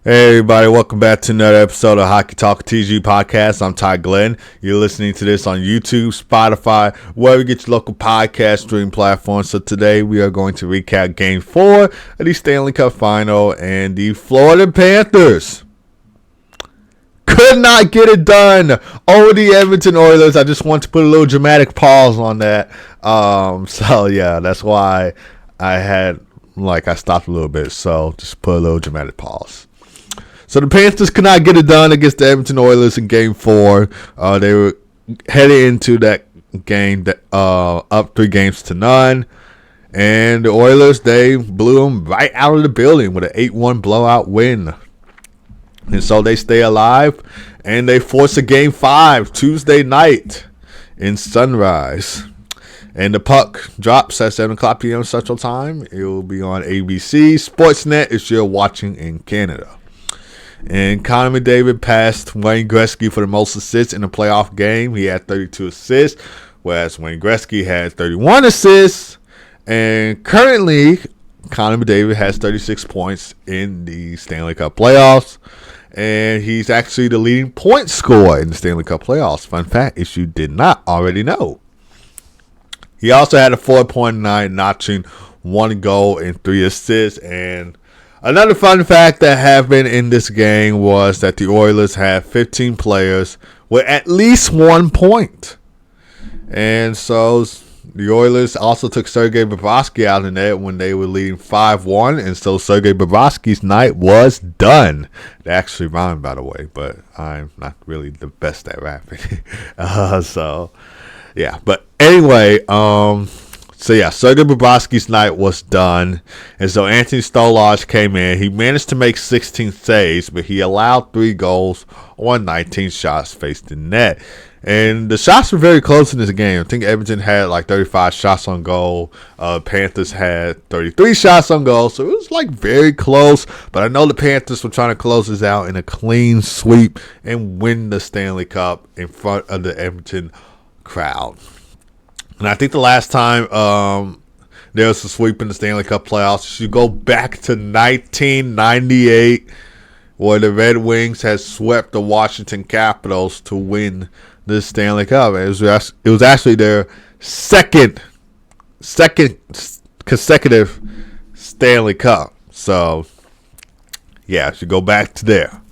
Hey everybody, welcome back to another episode of Hockey Talk TG Podcast. I'm Ty Glenn. You're listening to this on YouTube, Spotify, wherever you get your local podcast stream platform. So today we are going to recap Game 4 of the Stanley Cup Final, and the Florida Panthers could not get it done over the Edmonton Oilers. I just want to put a little dramatic pause on that. So yeah, that's why I stopped a little bit. So just put a little dramatic pause. So the Panthers could not get it done against the Edmonton Oilers in Game 4. They were headed into that game up 3-0. And the Oilers, they blew them right out of the building with an 8-1 blowout win. And so they stay alive, and they force a Game 5 Tuesday night in Sunrise. And the puck drops at 7 o'clock p.m. Central Time. It will be on ABC Sportsnet if you're watching in Canada. And Connor McDavid passed Wayne Gretzky for the most assists in a playoff game. He had 32 assists, whereas Wayne Gretzky had 31 assists. And currently, Connor McDavid has 36 points in the Stanley Cup playoffs. And he's actually the leading point scorer in the Stanley Cup playoffs. Fun fact, if you did not already know. He also had a 4.9, notching 1 goal and 3 assists. And another fun fact that happened in this game was that the Oilers had 15 players with at least 1 point. And so the Oilers also took Sergei Bobrovsky out of the net when they were leading 5-1. And so Sergei Bobrovsky's night was done. They actually rhymed, by the way, but I'm not really the best at rapping. Yeah. But anyway, Sergei Bobrovsky's night was done. And so Anthony Stolarz came in. He managed to make 16 saves, but he allowed 3 goals on 19 shots faced in net. And the shots were very close in this game. I think Edmonton had like 35 shots on goal. Panthers had 33 shots on goal. So it was very close. But I know the Panthers were trying to close this out in a clean sweep and win the Stanley Cup in front of the Edmonton crowd. And I think the last time there was a sweep in the Stanley Cup playoffs, you go back to 1998, where the Red Wings had swept the Washington Capitals to win the Stanley Cup. It was actually their second consecutive Stanley Cup. So, yeah, you go back to there.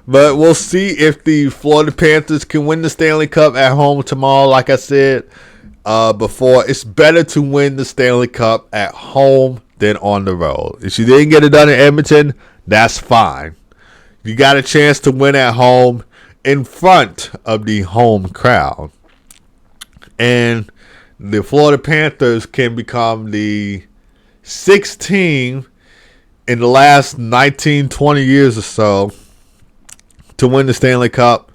But we'll see if the Florida Panthers can win the Stanley Cup at home tomorrow. Like I said before, it's better to win the Stanley Cup at home than on the road. If you didn't get it done in Edmonton, that's fine. You got a chance to win at home in front of the home crowd. And the Florida Panthers can become the 6th team in the last 19, 20 years or so to win the Stanley Cup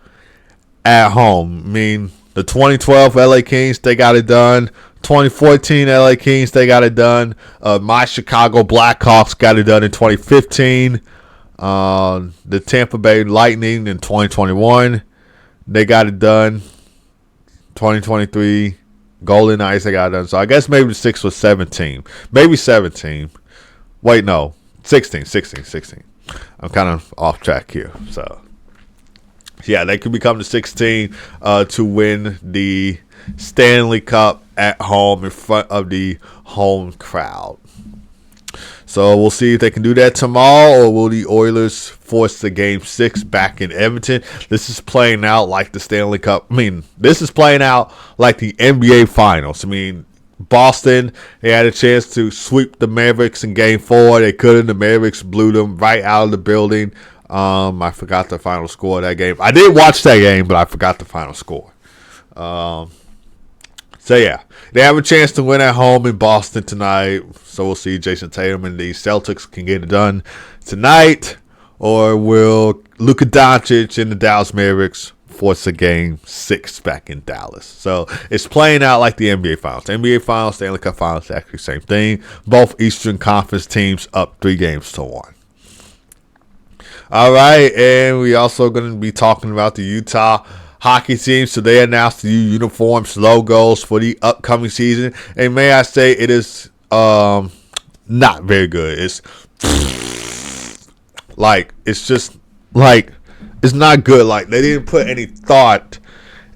at home. I mean, the 2012 LA Kings, they got it done. 2014 LA Kings, they got it done. My Chicago Blackhawks got it done in 2015. The Tampa Bay Lightning in 2021, they got it done. 2023 Golden Knights, they got it done. So I guess maybe the 6 was 17. Maybe 17. Wait, no. 16. I'm kind of off track here. So, yeah, they could become the 16 to win the Stanley Cup at home in front of the home crowd. So we'll see if they can do that tomorrow, or will the Oilers force the Game 6 back in Edmonton? This is playing out like the Stanley Cup. I mean, this is playing out like the NBA Finals. I mean, Boston, they had a chance to sweep the Mavericks in Game 4. They couldn't. The Mavericks blew them right out of the building. I forgot the final score of that game. I did watch that game, but I forgot the final score. So, yeah, they have a chance to win at home in Boston tonight. So we'll see Jason Tatum and the Celtics can get it done tonight. Or will Luka Doncic and the Dallas Mavericks force a Game 6 back in Dallas? So it's playing out like the NBA Finals. NBA Finals, Stanley Cup Finals, actually same thing. Both Eastern Conference teams up 3-1. All right, and we also going to be talking about the Utah hockey team. So they announced the new uniforms, logos for the upcoming season. And may I say, it is not very good. It's Like, it's just like, it's not good. Like, they didn't put any thought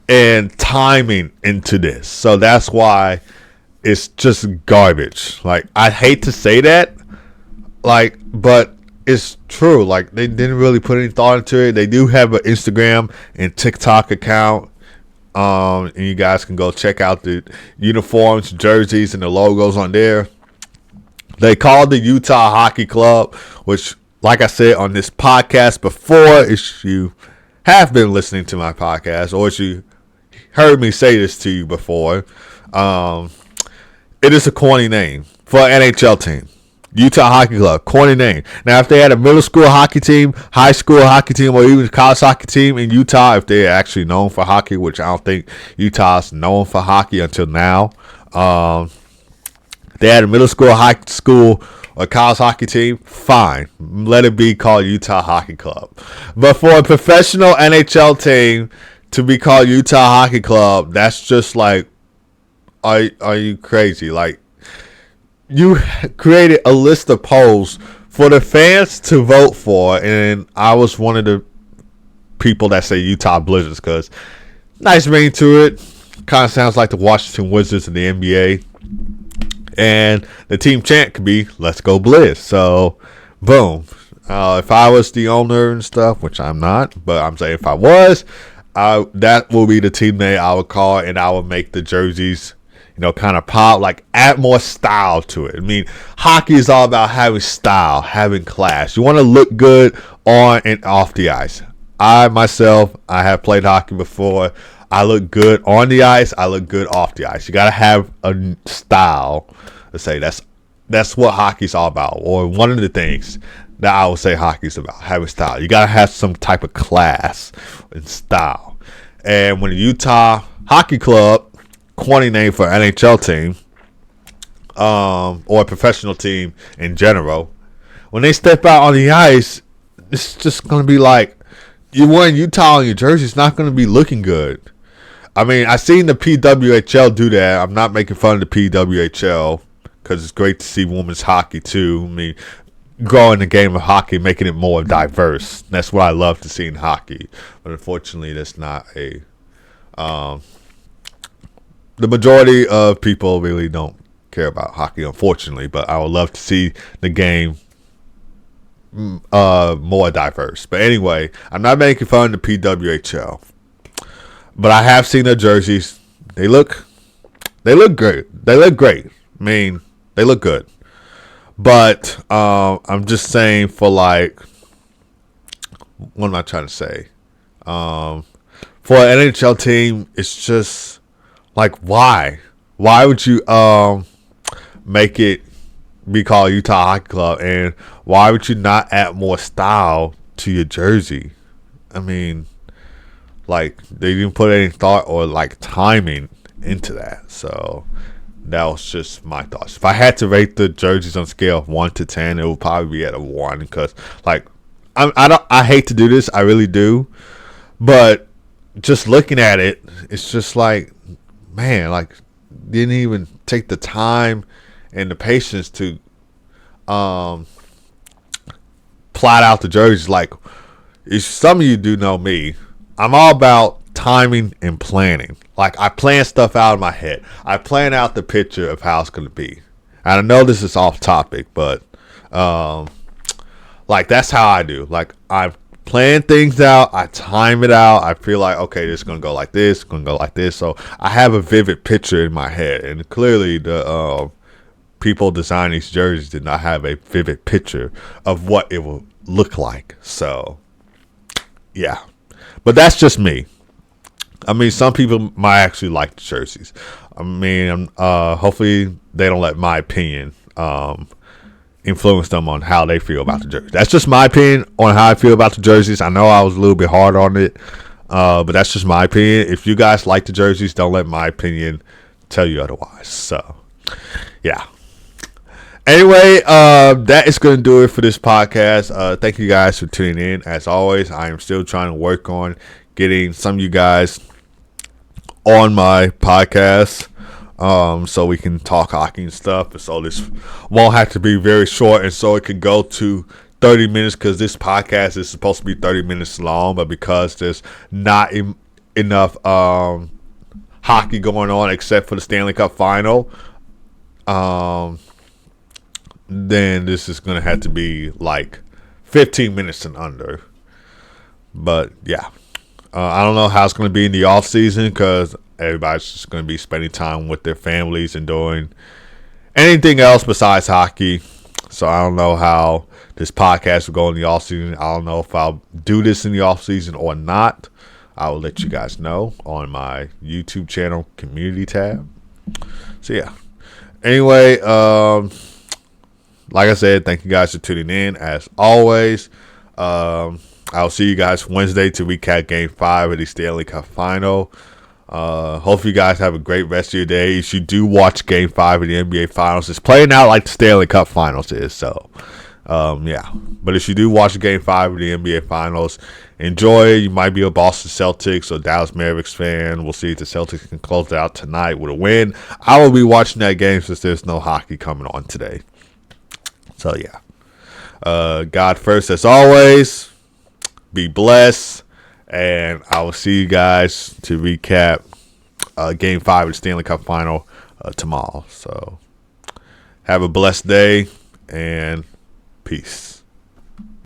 and timing into this, so that's why it's just garbage. Like, I hate to say that, like, but it's true. Like, they didn't really put any thought into it. They do have an Instagram and TikTok account, and you guys can go check out the uniforms, jerseys, and the logos on there. They called the Utah Hockey Club, which, like I said on this podcast before, if you have been listening to my podcast, or if you heard me say this to you before, it is a corny name for an NHL team. Utah Hockey Club, corny name. Now, if they had a middle school hockey team, high school hockey team, or even college hockey team in Utah, if they're actually known for hockey, which I don't think Utah's known for hockey until now, they had a middle school, high school, or college hockey team, fine. Let it be called Utah Hockey Club. But for a professional NHL team to be called Utah Hockey Club, that's just like, are you crazy? Like, you created a list of polls for the fans to vote for, and I was one of the people that say Utah Blizzards because nice ring to it. Kind of sounds like the Washington Wizards in the NBA. And the team chant could be "Let's go Blizz." So, boom. If I was the owner and stuff, which I'm not, but I'm saying if I was, that will be the team name I would call, and I would make the jerseys, kind of pop, like add more style to it. I mean, hockey is all about having style, having class. You want to look good on and off the ice. I have played hockey before. I look good on the ice. I look good off the ice. You got to have a style to say that's what hockey's all about, or one of the things that I would say hockey's about, having style. You got to have some type of class and style. And when the Utah Hockey Club, corny name for an NHL team, or a professional team in general, when they step out on the ice, it's just going to be like, you wearing Utah on your jersey, it's not going to be looking good. I mean, I seen the PWHL do that. I'm not making fun of the PWHL because it's great to see women's hockey too. I mean, growing the game of hockey, making it more diverse. That's what I love to see in hockey. But unfortunately, that's not a... the majority of people really don't care about hockey, unfortunately. But I would love to see the game more diverse. But anyway, I'm not making fun of the PWHL. But I have seen their jerseys. They look great. They look great. I mean, they look good. But I'm just saying, for like, what am I trying to say? For an NHL team, it's just like, why? Why would you make it be called Utah Hockey Club? And why would you not add more style to your jersey? I mean, like, they didn't put any thought or like timing into that. So that was just my thoughts. If I had to rate the jerseys on a scale of 1 to 10, it would probably be at a 1, because like, I hate to do this, I really do, but just looking at it, it's just like, man, like, didn't even take the time and the patience to plot out the jerseys. Like, if some of you do know me, I'm all about timing and planning. Like, I plan stuff out in my head. I plan out the picture of how it's going to be. And I know this is off topic, but like, that's how I do. Like, I plan things out. I time it out. I feel like, okay, this is going to go like this, going to go like this. So I have a vivid picture in my head. And clearly the people designing these jerseys did not have a vivid picture of what it will look like. So, yeah. But that's just me. I mean, some people might actually like the jerseys. I mean, hopefully they don't let my opinion influence them on how they feel about the jerseys. That's just my opinion on how I feel about the jerseys. I know I was a little bit hard on it, but that's just my opinion. If you guys like the jerseys, don't let my opinion tell you otherwise. So, yeah. Anyway, that is going to do it for this podcast. Thank you guys for tuning in. As always, I am still trying to work on getting some of you guys on my podcast, so we can talk hockey and stuff. And so this won't have to be very short, and so it can go to 30 minutes because this podcast is supposed to be 30 minutes long, but because there's not enough hockey going on except for the Stanley Cup final, then this is going to have to be like 15 minutes and under. But yeah, I don't know how it's going to be in the off season because everybody's just going to be spending time with their families and doing anything else besides hockey. So I don't know how this podcast will go in the off season. I don't know if I'll do this in the off season or not. I will let you guys know on my YouTube channel community tab. So yeah. Anyway, like I said, thank you guys for tuning in. As always, I'll see you guys Wednesday to recap Game 5 of the Stanley Cup Final. Hopefully you guys have a great rest of your day. If you do watch Game 5 of the NBA Finals, it's playing out like the Stanley Cup Finals is. So, yeah. But if you do watch Game 5 of the NBA Finals, enjoy. You might be a Boston Celtics or Dallas Mavericks fan. We'll see if the Celtics can close it out tonight with a win. I will be watching that game since there's no hockey coming on today. So, yeah. God first as always. Be blessed. And I will see you guys to recap Game 5 of the Stanley Cup Final tomorrow. So have a blessed day and peace.